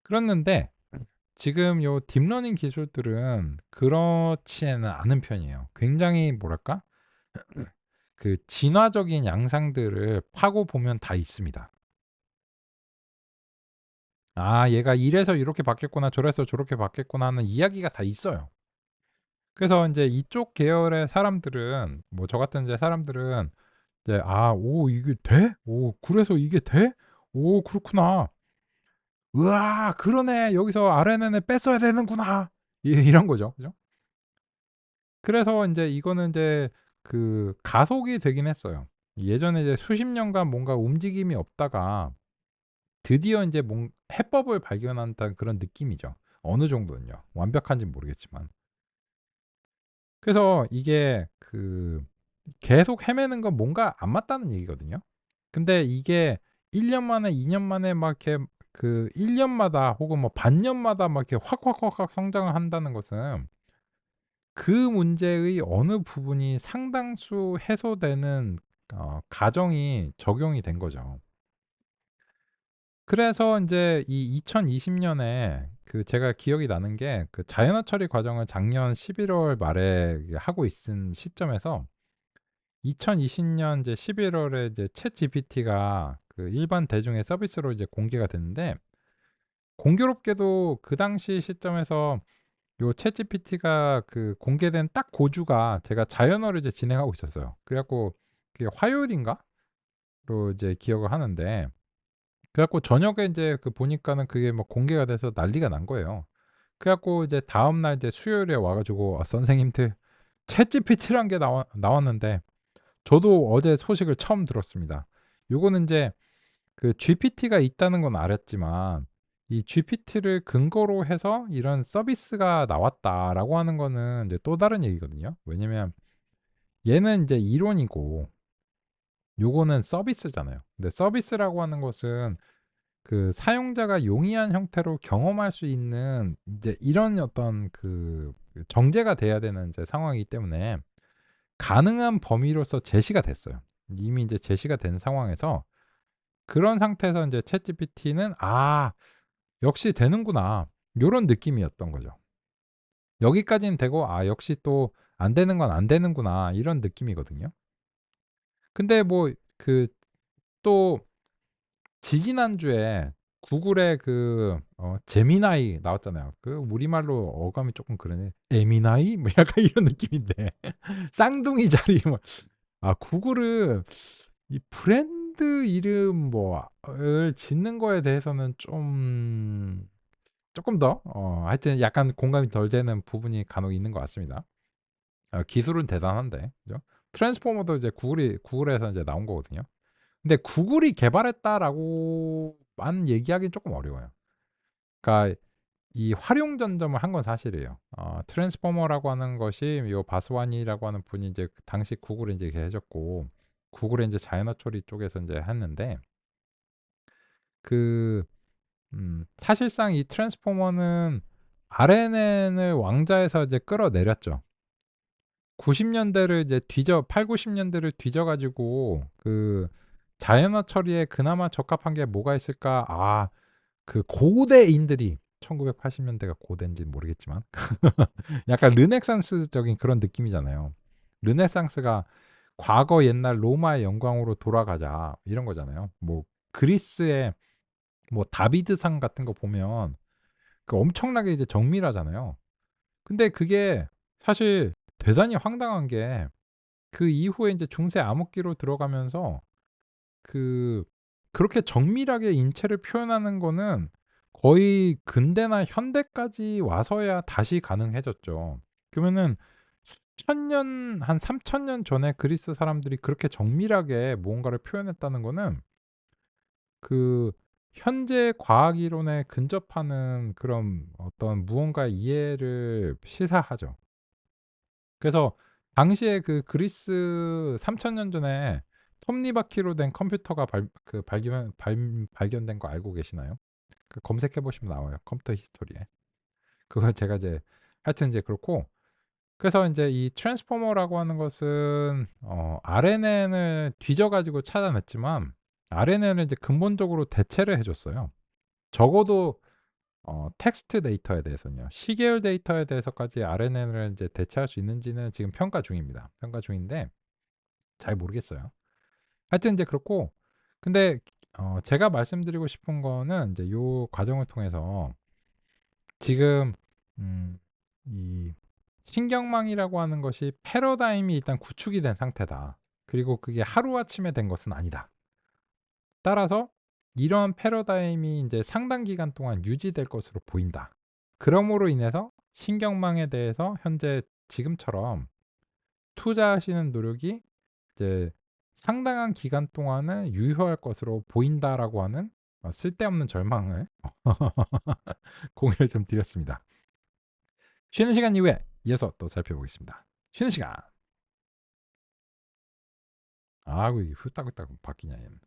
그랬는데 지금 요 딥러닝 기술들은 그렇지는 않은 편이에요. 굉장히 뭐랄까? 그 진화적인 양상들을 파고 보면 다 있습니다. 아, 얘가 이래서 이렇게 바뀌었구나, 저래서 저렇게 바뀌었구나 하는 이야기가 다 있어요. 그래서 인제 이쪽 계열의 사람들은, 뭐 저 같은 이제 사람들은 이제 '아, 오, 이게 돼? 오, 그래서 이게 돼? 오, 그렇구나. 우와, 그러네. 여기서 RNN을 뺐어야 되는구나.' 이런 거죠. 그죠? 그래서 인제 이거는 인제 그 가속이 되긴 했어요. 예전에 이제 수십 년간 뭔가 움직임이 없다가 드디어 인제 해법을 발견한다는 그런 느낌이죠. 어느 정도는요. 완벽한진 모르겠지만. 그래서 이게 계속 헤매는 건 뭔가 안 맞다는 얘기거든요. 근데 이게 1년 만에 2년 만에 막 이렇게 1 년마다 혹은 뭐 반년마다 막 이렇게 확 성장을 한다는 것은 그 문제의 어느 부분이 상당수 해소되는 가정이 적용이 된 거죠. 그래서 인제 이 2020 년에 제가 기억이 나는 게 자연어 처리 과정을 작년 11월 말에 이게 하고 있은 시점에서 2020년 이제 11 월에 이제 챗GPT가 일반 대중의 서비스로 이제 공개가 됐는데, 공교롭게도 그 당시 시점에서 요 챗GPT가 공개된 딱 고 주가 제가 자연어를 이제 진행하고 있었어요. 그래 갖고 그게 화요일인가?로 이제 기억을 하는데, 그래 갖고 저녁에 인제 보니까는 그게 뭐 공개가 돼서 난리가 난 거예요. 그래 갖고 이제 다음날 이제 수요일에 와 가지고 선생님들, 챗GPT란 게 나왔는데 저도 어제 소식을 처음 들었습니다. 요거는 인제 GPT가 있다는 건 알았지만 이 GPT를 근거로 해서 이런 서비스가 나왔다라고 하는 거는 이제 또 다른 얘기거든요. 왜냐면 얘는 인제 이론이고 요거는 서비스잖아요. 근데 서비스라고 하는 것은 사용자가 용이한 형태로 경험할 수 있는 인제 이런 어떤 정제가 돼야 되는 이제 상황이기 때문에 가능한 범위로서 제시가 됐어요. 이미 인제 제시가 된 상황에서 그런 상태에서 인제 챗GPT는 '아, 역시 되는구나.' 요런 느낌이었던 거죠. 여기까지는 되고 '아, 역시 또 안 되는 건 안 되는구나.' 이런 느낌이거든요. 근데 뭐 또 지지난주에 구글의 제미나이 나왔잖아요. 우리말로 어감이 쪼끔 그러네. 에미나이? 뭐 약간 이런 느낌인데 쌍둥이 자리 뭐. 구글은 이 브랜드 이름 을 짓는 거에 대해서는 좀 쪼끔 더 하여튼 약간 공감이 덜 되는 부분이 간혹 있는 것 같습니다. 기술은 대단한데, 그죠? 트랜스포머도 이제 구글에서 이제 나온 거거든요. 근데 "구글이 개발했다."라고만 얘기하기는 쪼끔 어려워요. 그러니까 이 활용 전점을 한 건 사실이에요. 트랜스포머라고 하는 것이 요 바스와니라고 하는 분이 이제 당시 구글에 인제 계셨고, 구글의 인제 자연어 처리 쪽에서 인제 했는데, 그 사실상 이 트랜스포머는 RNN을 왕좌에서 이제 끌어내렸죠. 90 년대를 이제 80-90 년대를 뒤져 가지고 자연어 처리에 그나마 적합한 게 뭐가 있을까? 고대인들이, 1980 년대가 고대인지는 모르겠지만 약간 르네상스적인 그런 느낌이잖아요. 르네상스가 "과거 옛날 로마의 영광으로 돌아가자." 이런 거잖아요. 뭐 그리스의 뭐 다비드상 같은 거 보면 엄청나게 이제 정밀하잖아요. 근데 그게 사실 대단히 황당한 게, 이후에 인제 중세 암흑기로 들어가면서 그 그렇게 정밀하게 인체를 표현하는 거는 거의 근대나 현대까지 와서야 다시 가능해졌죠. 그러면은 수천 년, 한 3000년 전에 그리스 사람들이 그렇게 정밀하게 무언가를 표현했다는 거는 그 현재 과학 이론에 근접하는 그런 어떤 무언가의 이해를 시사하죠. 그래서 당시에 그리스 3000년 전에 톱니바퀴로 된 컴퓨터가 발견된 거 알고 계시나요? 검색해 보시면 나와요, 컴퓨터 히스토리에. 그거 제가 이제 하여튼 이제 그렇고, 그래서 인제 이 트랜스포머라고 하는 것은 RNN을 뒤져 가지고 찾아냈지만 RNN을 이제 근본적으로 대체를 해 줬어요. 적어도 텍스트 데이터에 대해서는요. 시계열 데이터에 대해서까지 RNN을 인제 대체할 수 있는지는 지금 평가 중입니다. 평가 중인데, 잘 모르겠어요. 하여튼 이제 그렇고, 근데 제가 말씀드리고 싶은 거는 이제 요 과정을 통해서 지금 이 신경망이라고 하는 것이 패러다임이 일단 구축이 된 상태다. 그리고 그게 하루아침에 된 것은 아니다. 따라서 이러한 패러다임이 이제 상당 기간 동안 유지될 것으로 보인다. 그러므로 인해서 신경망에 대해서 현재 지금처럼 투자하시는 노력이 이제 상당한 기간 동안은 유효할 것으로 보인다라고 하는 쓸데없는 절망을 공유를 좀 드렸습니다. 쉬는 시간 이후에 이어서 또 살펴보겠습니다. 쉬는 시간. 아이고 이게 후딱후딱 바뀌냐 얘는.